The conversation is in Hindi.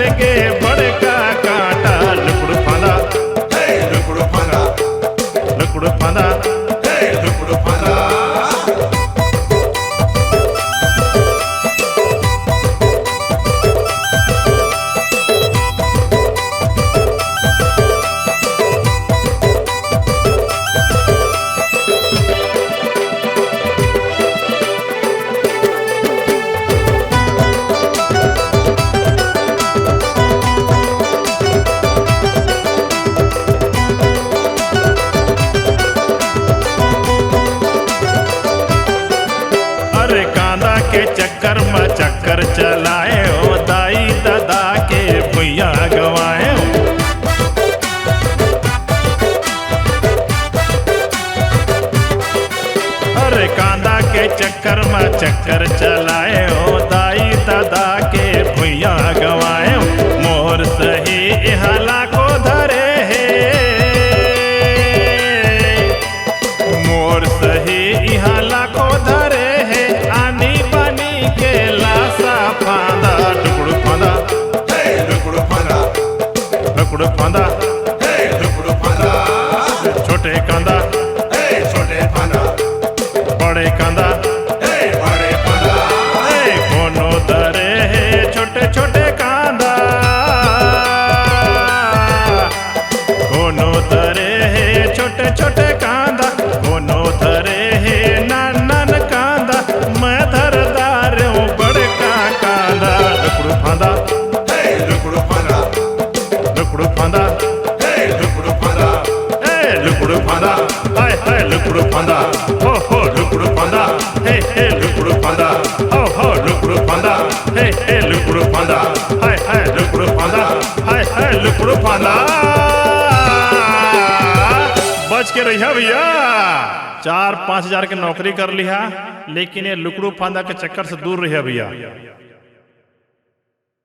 जंगल के बड़का कांटा लुकड़ू फांदा लुकड़ू फांदा लुकड़ू फांदा लुकड़ू फांदा। अरे कांदा के चक्कर में चक्कर चलाए हो दाई दादा के भैया गवाए हो। अरे कांदा के चक्कर में चक्कर चलाए हो दाई दादा के भैया गवाए हो। मोर सही हाला को धरे है मोर सही हाला को धरे है आनी बानी के लासा फांदा लुकड़ू फांदा लुकड़ू फांदा लुकड़ू फांदा लुकड़ू फांदा। छोटे कांदा छोटे फांदा बड़े कांदा बड़े फांदा। कोनो धरे है छोटे छोटे कांदा कोनो धरे है छोटे छोटे कांदा कोनो धरे है नान नान कांदा मैं धरदार हूँ बड़का कांदा लुकड़ू फांदा लुकड़ू फांदा लुकड़ू फांदा लुकड़ू फांदा लुकड़ू फांदा हाय हाय लुकड़ू फांदा हो लुकड़ू फांदा हे लुकड़ू फांदा हो लुकड़ू फांदा हे लुकड़ू फांदा हाय लुकड़ू फांदा हाय लुकड़ू फांदा। बच के रहिया भैया 4-5 हजार के नौकरी कर लिया लेकिन ये लुकड़ू फांदा के चक्कर से दूर रहिया भैया।